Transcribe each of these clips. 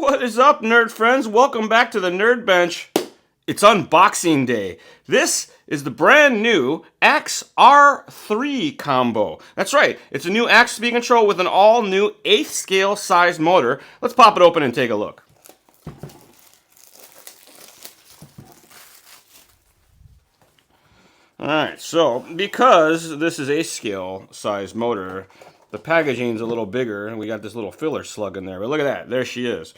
What is up, nerd friends? Welcome back to the Nerd Bench. It's unboxing day. This is the brand new XR3 combo. That's right, it's a new axe speed control with an all new 8th scale size motor. Let's pop it open and take a look. Alright, so because this is 8th scale size motor, the packaging's a little bigger, and we got this little filler slug in there. But look at that, there she is.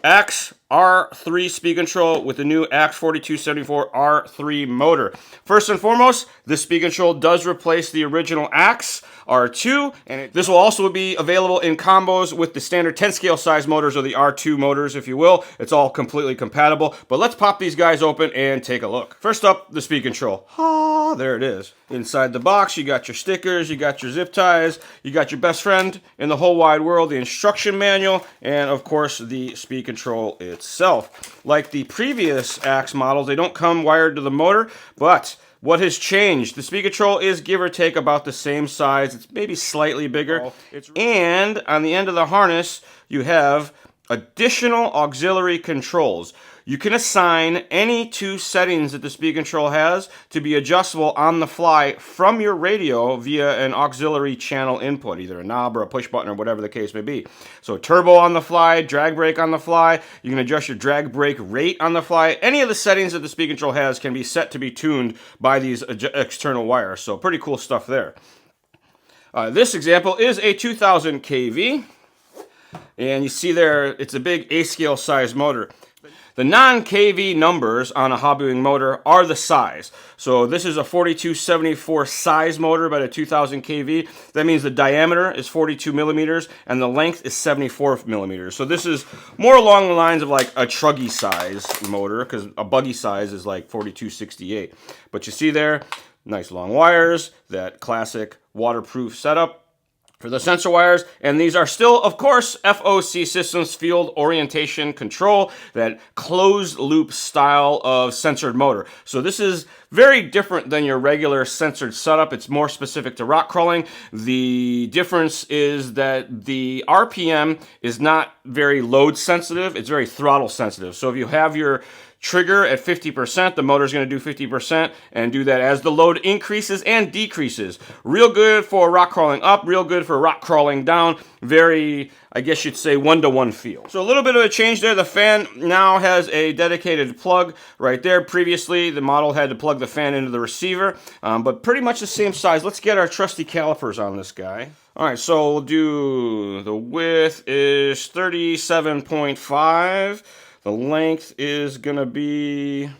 XR3 speed control with the new Axe 4274 R3 motor. First and foremost, this speed control does replace the original Axe R2, and this will also be available in combos with the standard 10 scale size motors, or the R2 motors, if you will. It's all completely compatible, but let's pop these guys open and take a look. First up, the speed control. Ah, there it is. Inside the box, you got your stickers, you got your zip ties, you got your best friend in the whole wide world, the instruction manual, and of course the speed control itself. Like the previous Axe models, they don't come wired to the motor, but what has changed? The speed control is give or take about the same size. It's maybe slightly bigger. And on the end of the harness, you have additional auxiliary controls. You can assign any 2 settings that the speed control has to be adjustable on the fly from your radio via an auxiliary channel input, either a knob or a push button or whatever the case may be. So turbo on the fly, drag brake on the fly, you can adjust your drag brake rate on the fly. Any of the settings that the speed control has can be set to be tuned by these external wires, so pretty cool stuff there. This example is a 2000 kV, and you see there it's a big 8th scale size motor. The non-kV numbers on a Hobbywing motor are the size. So this is a 4274 size motor by the 2000 kV. That means the diameter is 42 millimeters and the length is 74 millimeters. So this is more along the lines of like a truggy size motor, because a buggy size is like 4268. But you see there, nice long wires, that classic waterproof setup for the sensor wires, and these are still, of course, FOC Systems Field Orientation Control, that closed loop style of censored motor. So this is very different than your regular censored setup. It's more specific to rock crawling. The difference is that the RPM is not very load sensitive, it's very throttle sensitive. So if you have your trigger at 50%, the motor's going to do 50% and do that as the load increases and decreases. Real good for rock crawling up, real good for rock crawling down. Very, I guess you'd say, 1-to-1 feel. So a little bit of a change there. The fan now has a dedicated plug right there. Previously, the model had to plug the fan into the receiver, but pretty much the same size. Let's get our trusty calipers on this guy. All right, so we'll do, the width is 37.5. The length is going to be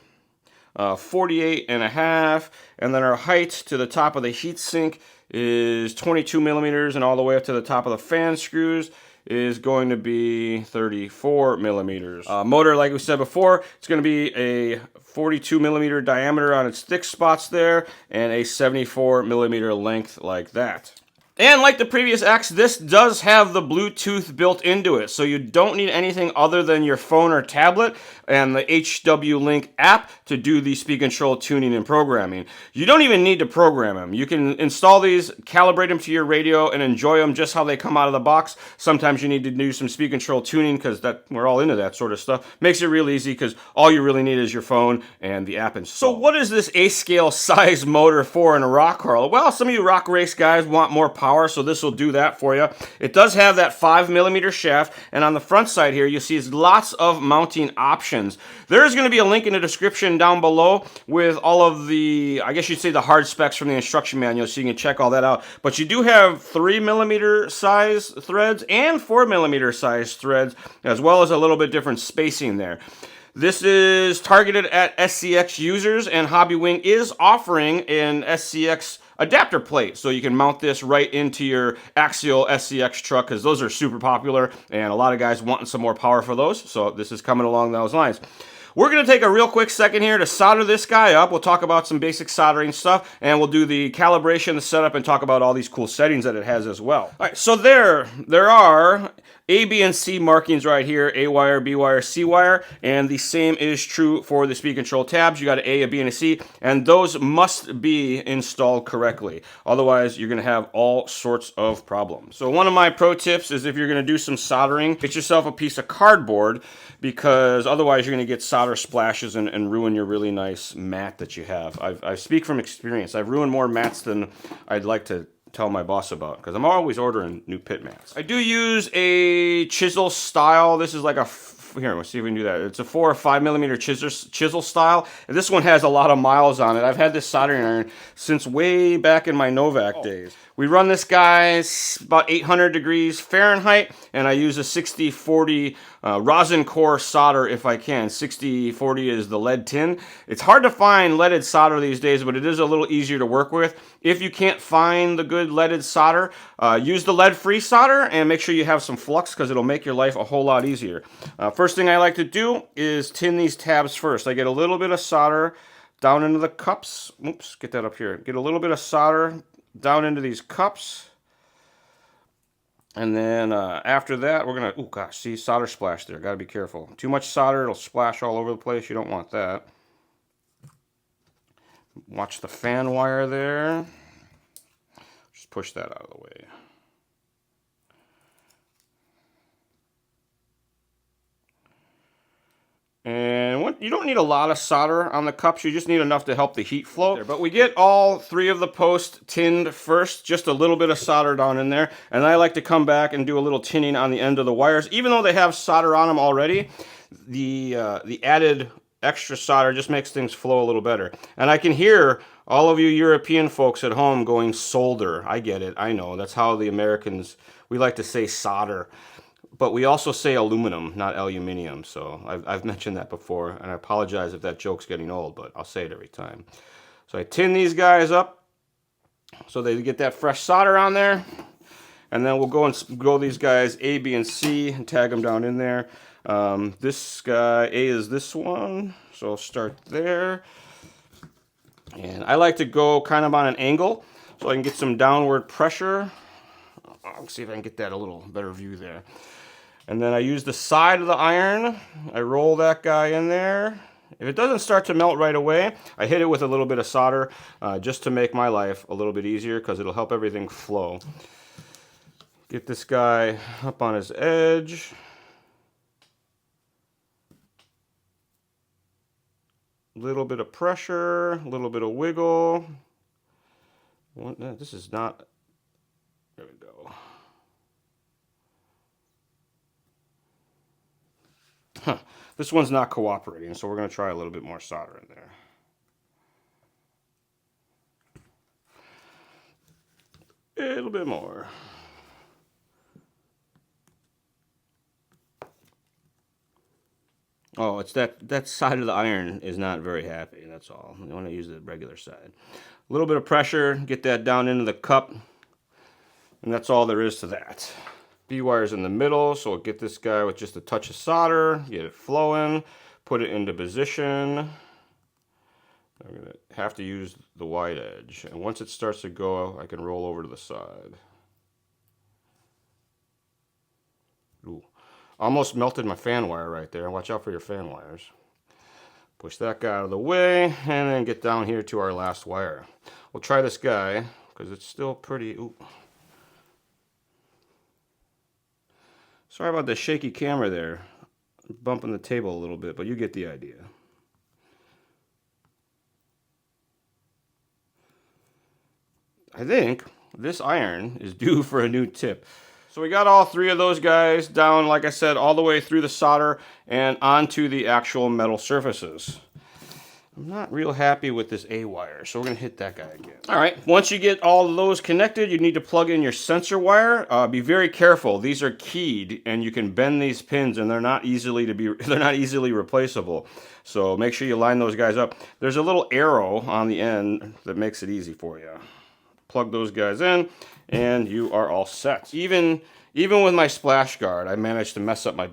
48.5, and then our height to the top of the heatsink is 22 millimeters, and all the way up to the top of the fan screws is going to be 34 millimeters. Motor, like we said before, it's going to be a 42 millimeter diameter on its thick spots there, and a 74 millimeter length like that. And like the previous Axe, this does have the Bluetooth built into it, so you don't need anything other than your phone or tablet and the HW Link app to do the speed control tuning and programming. You don't even need to program them. You can install these, calibrate them to your radio, and enjoy them just how they come out of the box. Sometimes you need to do some speed control tuning, because we're all into that sort of stuff. Makes it real easy, because all you really need is your phone and the app installed. So what is this 8th scale size motor for in a rock crawler? Well, some of you rock race guys want more power, so this will do that for you. It does have that 5 millimeter shaft, and on the front side here, you see lots of mounting options. There is going to be a link in the description down below with all of the, I guess you'd say, the hard specs from the instruction manual, so you can check all that out. But you do have 3 millimeter size threads and 4 millimeter size threads, as well as a little bit different spacing there. This is targeted at SCX users, and Hobbywing is offering an SCX adapter plate, so you can mount this right into your axial SCX truck, because those are super popular and a lot of guys wanting some more power for those, so this is coming along those lines. We're going to take a real quick second here to solder this guy up. We'll talk about some basic soldering stuff, and we'll do the calibration, the setup, and talk about all these cool settings that it has as well. All right, so there are A, B, and C markings right here, A wire, B wire, C wire, and the same is true for the speed control tabs. You got an A, a B, and a C, and those must be installed correctly. Otherwise, you're gonna have all sorts of problems. So one of my pro tips is if you're gonna do some soldering, get yourself a piece of cardboard, because otherwise you're gonna get solder splashes and ruin your really nice mat that you have. I speak from experience. I've ruined more mats than I'd like to tell my boss about, because I'm always ordering new pit mats. I do use a chisel style. This is like a, here, let's see if we can do that. It's a 4 or 5 millimeter chisel style, and this one has a lot of miles on it. I've had this soldering iron since way back in my Novak days. We run this guy about 800 degrees Fahrenheit, and I use a 60-40 rosin core solder if I can. 60-40 is the lead tin. It's hard to find leaded solder these days, but it is a little easier to work with. If you can't find the good leaded solder, use the lead-free solder and make sure you have some flux, because it'll make your life a whole lot easier. First thing I like to do is tin these tabs first. I get a little bit of solder down into the cups. Oops, get that up here. Get a little bit of solder down into these cups. And then after that, we're going to, oh gosh, see, solder splash there. Got to be careful. Too much solder, it'll splash all over the place. You don't want that. Watch the fan wire there. Just push that out of the way. And you don't need a lot of solder on the cups. You just need enough to help the heat flow. But we get all 3 of the posts tinned first, just a little bit of solder down in there. And I like to come back and do a little tinning on the end of the wires. Even though they have solder on them already, the added extra solder just makes things flow a little better. And I can hear all of you European folks at home going solder. I get it. I know. That's how the Americans, we like to say solder. But we also say aluminum, not aluminium. So I've mentioned that before, and I apologize if that joke's getting old, but I'll say it every time. So I tin these guys up so they get that fresh solder on there. And then we'll go and go these guys A, B, and C and tag them down in there. This guy, A is this one, so I'll start there. And I like to go kind of on an angle so I can get some downward pressure. I'll see if I can get that a little better view there. And then I use the side of the iron. I roll that guy in there. If it doesn't start to melt right away, I hit it with a little bit of solder just to make my life a little bit easier, because it'll help everything flow. Get this guy up on his edge. Little bit of pressure, a little bit of wiggle. This is not, there we go. Huh. This one's not cooperating, so we're going to try a little bit more solder in there. A little bit more. Oh, it's that side of the iron is not very happy, that's all. You want to use the regular side. A little bit of pressure, get that down into the cup, and that's all there is to that. B-wire's in the middle, so we'll get this guy with just a touch of solder, get it flowing, put it into position. I'm going to have to use the wide edge, and once it starts to go, I can roll over to the side. Ooh. Almost melted my fan wire right there. Watch out for your fan wires. Push that guy out of the way, and then get down here to our last wire. We'll try this guy, because it's still pretty... Ooh. Sorry about the shaky camera there. Bumping the table a little bit, but you get the idea. I think this iron is due for a new tip. So we got all 3 of those guys down, like I said, all the way through the solder and onto the actual metal surfaces. I'm not real happy with this A wire, so we're going to hit that guy again. All right, once you get all of those connected, you need to plug in your sensor wire. Be very careful. These are keyed, and you can bend these pins, and they're not easily replaceable. So make sure you line those guys up. There's a little arrow on the end that makes it easy for you. Plug those guys in, and you are all set. Even with my splash guard, I managed to mess up my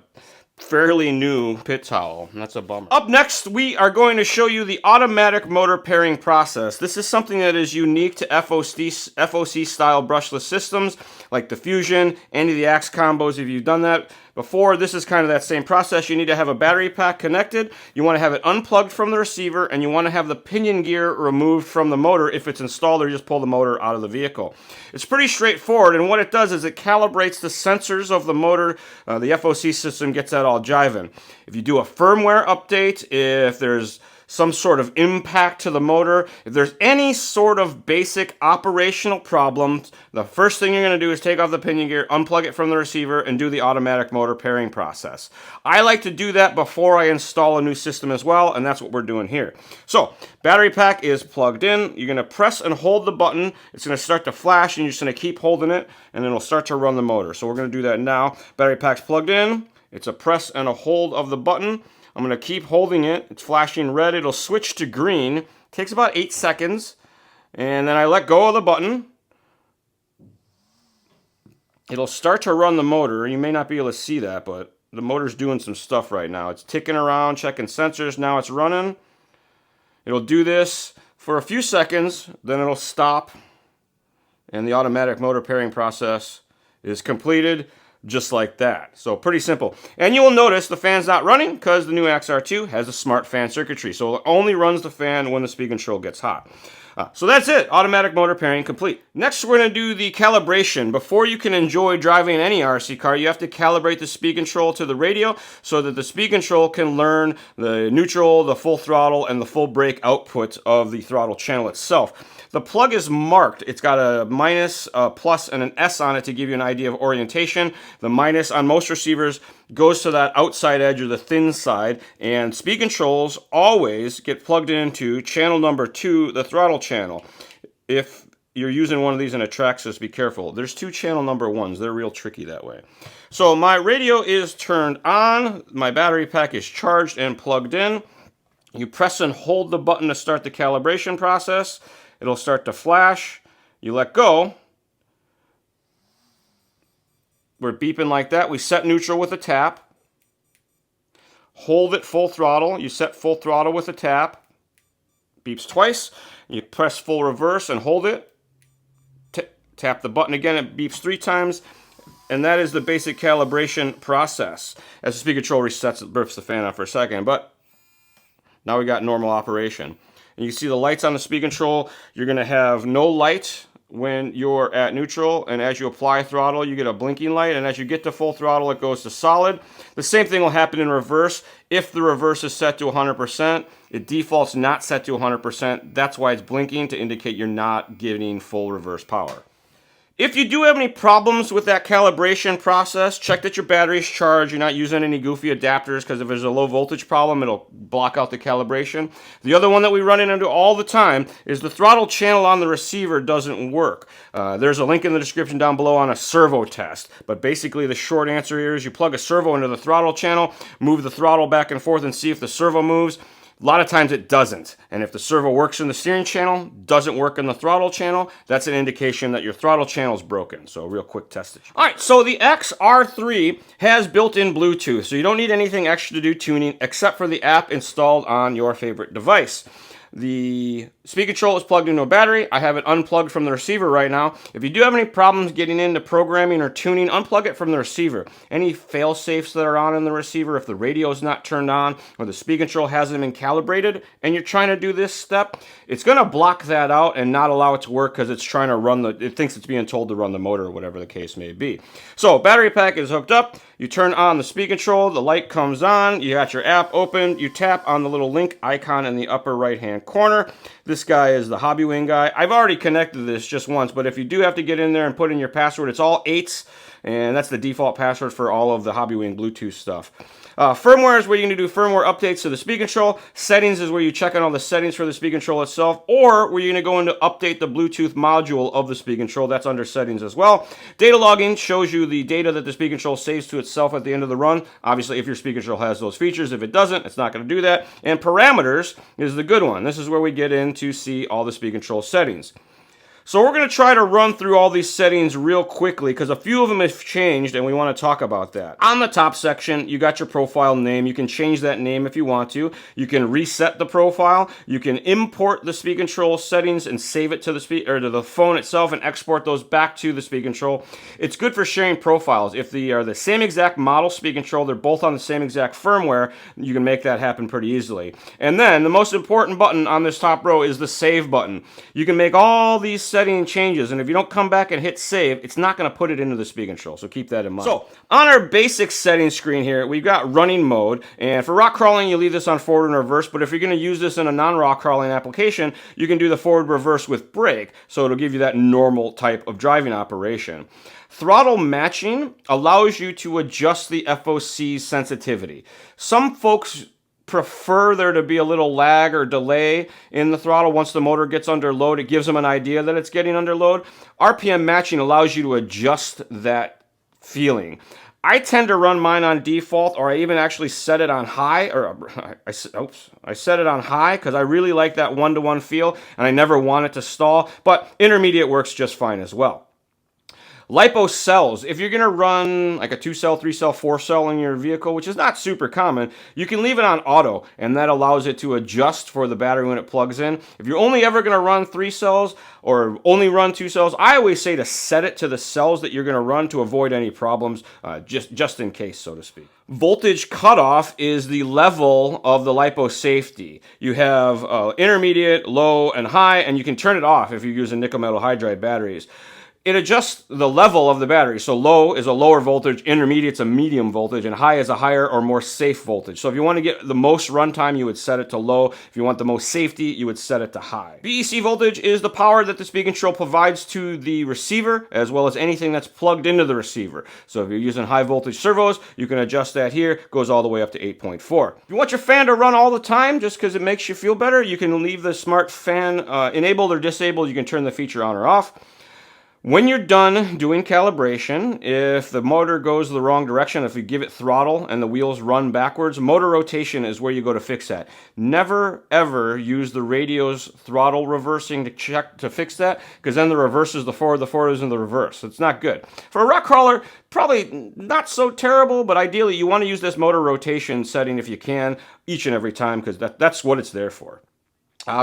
fairly new pit towel, and that's a bummer. Up next, we are going to show you the automatic motor pairing process. This is something that is unique to FOC style brushless systems like the Fusion, any of the Axe combos. If you've done that before, this is kind of that same process. You need to have a battery pack connected, you want to have it unplugged from the receiver, and you want to have the pinion gear removed from the motor if it's installed, or you just pull the motor out of the vehicle. It's pretty straightforward, and what it does is it calibrates the sensors of the motor. The FOC system gets that all jiving. If you do a firmware update, if there's some sort of impact to the motor, if there's any sort of basic operational problems, the first thing you're going to do is take off the pinion gear, unplug it from the receiver, and do the automatic motor pairing process. I like to do that before I install a new system as well, and that's what we're doing here. So, battery pack is plugged in. You're going to press and hold the button. It's going to start to flash, and you're just going to keep holding it, and it'll start to run the motor. So we're going to do that now. Battery pack's plugged in. It's a press and a hold of the button. I'm going to keep holding it. It's flashing red. It'll switch to green. It takes about 8 seconds. And then I let go of the button. It'll start to run the motor. You may not be able to see that, but the motor's doing some stuff right now. It's ticking around, checking sensors. Now it's running. It'll do this for a few seconds. Then it'll stop. And the automatic motor pairing process is completed. Just like that. So pretty simple. And you will notice the fan's not running because the new XR2 has a smart fan circuitry. So it only runs the fan when the speed control gets hot. So that's it. Automatic motor pairing complete. Next, we're going to do the calibration. Before you can enjoy driving any RC car, you have to calibrate the speed control to the radio so that the speed control can learn the neutral, the full throttle, and the full brake output of the throttle channel itself. The plug is marked. It's got a minus, a plus, and an S on it to give you an idea of orientation. The minus on most receivers goes to that outside edge or the thin side, and speed controls always get plugged into channel number 2, the throttle channel. If you're using one of these in a Traxxas, be careful. There's 2 channel number 1s. They're real tricky that way. So my radio is turned on. My battery pack is charged and plugged in. You press and hold the button to start the calibration process. It'll start to flash. You let go. We're beeping like that. We set neutral with a tap. Hold it full throttle. You set full throttle with a tap. Beeps twice. You press full reverse and hold it. Tap the button again. It beeps 3 times. And that is the basic calibration process. As the speed control resets, it burps the fan on for a second. But now we got normal operation. And you see the lights on the speed control. You're going to have no light when you're at neutral, and as you apply throttle, you get a blinking light, and as you get to full throttle, it goes to solid. The same thing will happen in reverse. If the reverse is set to 100%, it defaults not set to 100%. That's why it's blinking, to indicate you're not getting full reverse power. If you do have any problems with that calibration process, check that your battery's charged. You're not using any goofy adapters, because if there's a low voltage problem, it'll block out the calibration. The other one that we run into all the time is the throttle channel on the receiver doesn't work. There's a link in the description down below on a servo test. But basically the short answer here is you plug a servo into the throttle channel, move the throttle back and forth and see if the servo moves. A lot of times it doesn't. And if the servo works in the steering channel, doesn't work in the throttle channel, that's an indication that your throttle channel is broken. So a real quick test. Alright, so the XR3 has built-in Bluetooth, so you don't need anything extra to do tuning except for the app installed on your favorite device. The speed control is plugged into a battery. I have it unplugged from the receiver right now. If you do have any problems getting into programming or tuning, unplug it from the receiver. Any fail-safes that are on in the receiver, if the radio is not turned on or the speed control hasn't been calibrated and you're trying to do this step, it's going to block that out and not allow it to work because it's trying to run it thinks it's being told to run the motor or whatever the case may be. So battery pack is hooked up. You turn on the speed control, the light comes on, you got your app open, you tap on the little link icon in the upper right-hand corner. This guy is the Hobbywing guy. I've already connected this just once, but if you do have to get in there and put in your password, it's all 8s, and that's the default password for all of the Hobbywing Bluetooth stuff. Firmware is where you're going to do firmware updates to the speed control. Settings is where you check on all the settings for the speed control itself, or where you're going to go in to update the Bluetooth module of the speed control. That's under settings as well. Data logging shows you the data that the speed control saves to itself at the end of the run. Obviously, if your speed control has those features. If it doesn't, it's not going to do that. And parameters is the good one. This is where we get in to see all the speed control settings. So we're going to try to run through all these settings real quickly because a few of them have changed and we want to talk about that. On the top section, you got your profile name. You can change that name if you want to. You can reset the profile. You can import the speed control settings and save it to the phone itself and export those back to the speed control. It's good for sharing profiles. If they are the same exact model speed control, they're both on the same exact firmware, you can make that happen pretty easily. And then the most important button on this top row is the save button. You can make all these setting changes, and if you don't come back and hit save, it's not going to put it into the speed control, so keep that in mind. So on our basic settings screen here, we've got running mode, and for rock crawling you leave this on forward and reverse, but if you're going to use this in a non-rock crawling application, you can do the forward reverse with brake, so it'll give you that normal type of driving operation. Throttle matching allows you to adjust the FOC sensitivity. Some folks prefer there to be a little lag or delay in the throttle once the motor gets under load. It gives them an idea that it's getting under load. RPM matching allows you to adjust that feeling. I tend to run mine on default, or I even actually set it on high, or I set it on high because I really like that one-to-one feel and I never want it to stall, but intermediate works just fine as well. Lipo cells, if you're going to run like a 2-cell, 3-cell, 4-cell in your vehicle, which is not super common, you can leave it on auto, and that allows it to adjust for the battery when it plugs in. If you're only ever going to run 3 cells or only run 2 cells, I always say to set it to the cells that you're going to run to avoid any problems, just in case, so to speak. Voltage cutoff is the level of the lipo safety. You have intermediate, low, and high, and you can turn it off if you're using nickel metal hydride batteries. It adjusts the level of the battery. So low is a lower voltage, intermediate's a medium voltage, and high is a higher or more safe voltage. So if you want to get the most runtime, you would set it to low. If you want the most safety, you would set it to high. BEC voltage is the power that the speed control provides to the receiver, as well as anything that's plugged into the receiver. So if you're using high voltage servos, you can adjust that here. It goes all the way up to 8.4. If you want your fan to run all the time, just because it makes you feel better, you can leave the smart fan enabled or disabled. You can turn the feature on or off. When you're done doing calibration, if the motor goes the wrong direction, if you give it throttle and the wheels run backwards, motor rotation is where you go to fix that. Never, ever use the radio's throttle reversing to fix that, because then the reverse is the forward is in the reverse. It's not good. For a rock crawler, probably not so terrible, but ideally you want to use this motor rotation setting if you can, each and every time, because that's what it's there for.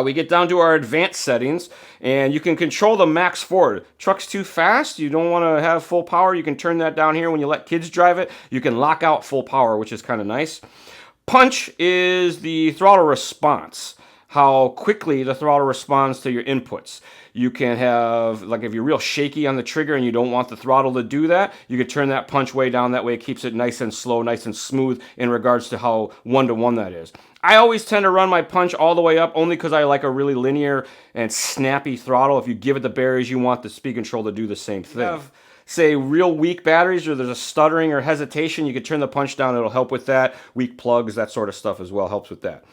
We get down to our advanced settings, and you can control the max forward. Truck's too fast, you don't want to have full power, you can turn that down here when you let kids drive it. You can lock out full power, which is kind of nice. Punch is the throttle response, how quickly the throttle responds to your inputs. You can have, like if you're real shaky on the trigger and you don't want the throttle to do that, you could turn that punch way down. That way it keeps it nice and slow, nice and smooth in regards to how one-to-one that is. I always tend to run my punch all the way up only because I like a really linear and snappy throttle. If you give it the berries, you want the speed control to do the same thing. Say real weak batteries or there's a stuttering or hesitation, you could turn the punch down. It'll help with that. Weak plugs, that sort of stuff as well helps with that.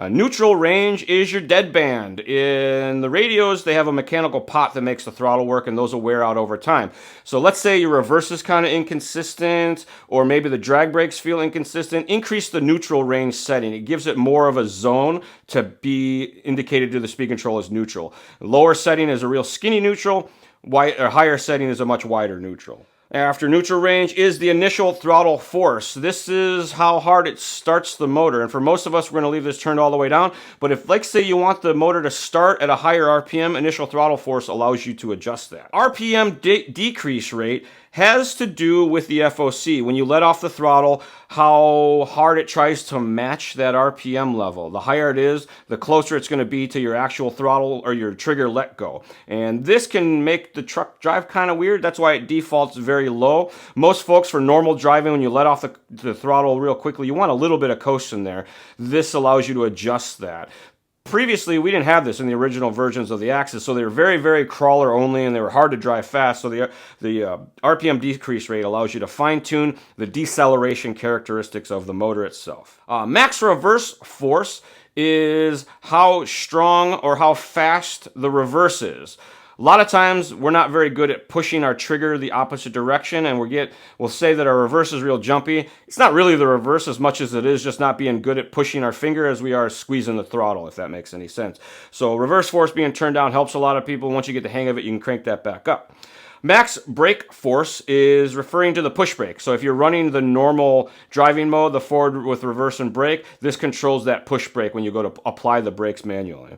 Neutral range is your deadband. In the radios, they have a mechanical pot that makes the throttle work, and those will wear out over time. So let's say your reverse is kind of inconsistent, or maybe the drag brakes feel inconsistent. Increase the neutral range setting. It gives it more of a zone to be indicated to the speed control as neutral. Lower setting is a real skinny neutral. Higher setting is a much wider neutral. After neutral range is the initial throttle force. This is how hard it starts the motor. And for most of us, we're going to leave this turned all the way down. But if, like, say you want the motor to start at a higher RPM, initial throttle force allows you to adjust that. RPM decrease rate has to do with the FOC. When you let off the throttle, how hard it tries to match that RPM level. The higher it is, the closer it's going to be to your actual throttle or your trigger let go. And this can make the truck drive kind of weird. That's why it defaults very low. Most folks, for normal driving, when you let off the throttle real quickly, you want a little bit of coast in there. This allows you to adjust that. Previously, we didn't have this in the original versions of the Axis, so they were very, very crawler only, and they were hard to drive fast. So the RPM decrease rate allows you to fine-tune the deceleration characteristics of the motor itself. Max reverse force is how strong or how fast the reverse is. A lot of times we're not very good at pushing our trigger the opposite direction, and we'll say that our reverse is real jumpy. It's not really the reverse as much as it is just not being good at pushing our finger as we are squeezing the throttle, if that makes any sense. So reverse force being turned down helps a lot of people. Once you get the hang of it, you can crank that back up. Max brake force is referring to the push brake. So if you're running the normal driving mode, the forward with reverse and brake, this controls that push brake when you go to apply the brakes manually.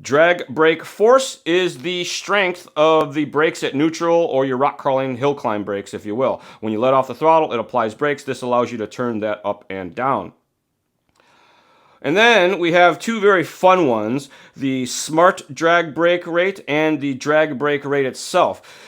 Drag brake force is the strength of the brakes at neutral, or your rock crawling hill climb brakes, if you will. When you let off the throttle, it applies brakes. This allows you to turn that up and down. And then we have two very fun ones, the smart drag brake rate and the drag brake rate itself.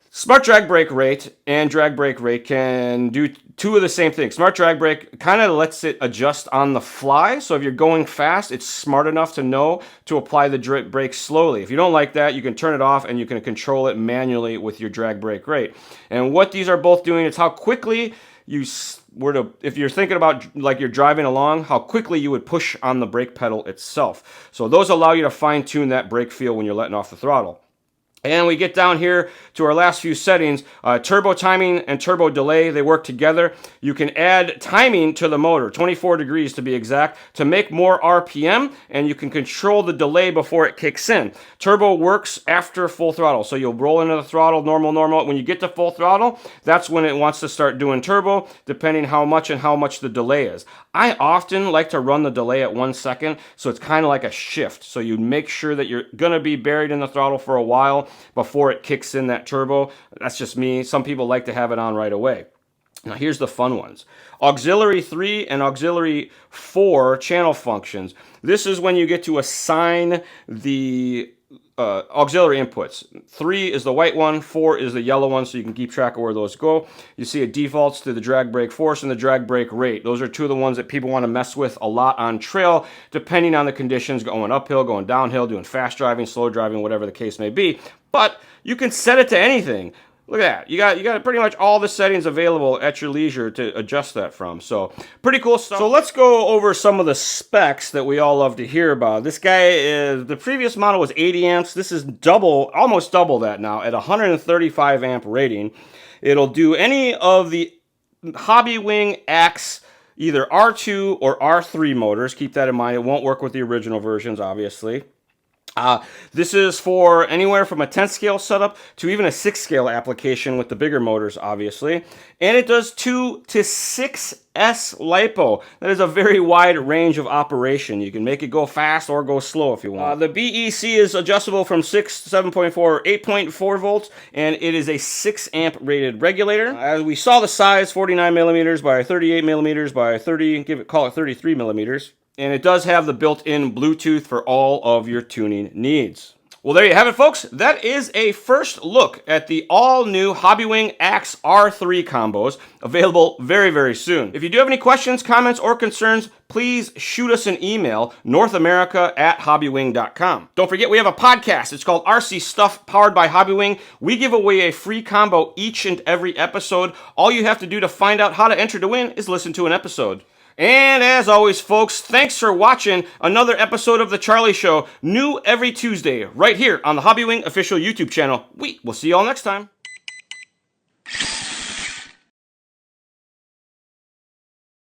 Smart drag brake rate and drag brake rate can do two of the same things. Smart drag brake kind of lets it adjust on the fly. So if you're going fast, it's smart enough to know to apply the brake slowly. If you don't like that, you can turn it off and you can control it manually with your drag brake rate. And what these are both doing is how quickly if you're thinking about like you're driving along, how quickly you would push on the brake pedal itself. So those allow you to fine tune that brake feel when you're letting off the throttle. And we get down here to our last few settings. Turbo timing and turbo delay, they work together. You can add timing to the motor, 24 degrees to be exact, to make more RPM, and you can control the delay before it kicks in. Turbo works after full throttle, so you'll roll into the throttle, normal. When you get to full throttle, that's when it wants to start doing turbo, depending how much the delay is. I often like to run the delay at 1 second, so it's kind of like a shift. So you make sure that you're going to be buried in the throttle for a while before it kicks in that turbo. That's just me. Some people like to have it on right away. Now here's the fun ones. Auxiliary 3 and auxiliary 4 channel functions. This is when you get to assign the auxiliary inputs. 3 is the white one, 4 is the yellow one, so you can keep track of where those go. You see it defaults to the drag brake force and the drag brake rate. Those are two of the ones that people want to mess with a lot on trail, depending on the conditions, going uphill, going downhill, doing fast driving, slow driving, whatever the case may be. But you can set it to anything. Look at that. You got pretty much all the settings available at your leisure to adjust that from. So pretty cool stuff. So let's go over some of the specs that we all love to hear about. This guy is, the previous model was 80 amps. This is almost double that now at 135 amp rating. It'll do any of the Hobbywing Axe either R2 or R3 motors. Keep that in mind. It won't work with the original versions, obviously. This is for anywhere from a 10 scale setup to even a 6 scale application with the bigger motors, obviously. And it does 2 to 6S lipo. That is a very wide range of operation. You can make it go fast or go slow if you want. The BEC is adjustable from 6, 7.4, or 8.4 volts, and it is a 6 amp rated regulator. As we saw the size, 49 millimeters by 38 millimeters by call it 33 millimeters. And it does have the built-in Bluetooth for all of your tuning needs. Well, there you have it, folks. That is a first look at the all-new Hobbywing Axe R3 combos, available very, very soon. If you do have any questions, comments, or concerns, please shoot us an email, northamerica@hobbywing.com. Don't forget, we have a podcast. It's called RC Stuff, powered by Hobbywing. We give away a free combo each and every episode. All you have to do to find out how to enter to win is listen to an episode. And as always, folks, thanks for watching another episode of The Charlie Show, new every Tuesday, right here on the Hobbywing official YouTube channel. We will see you all next time.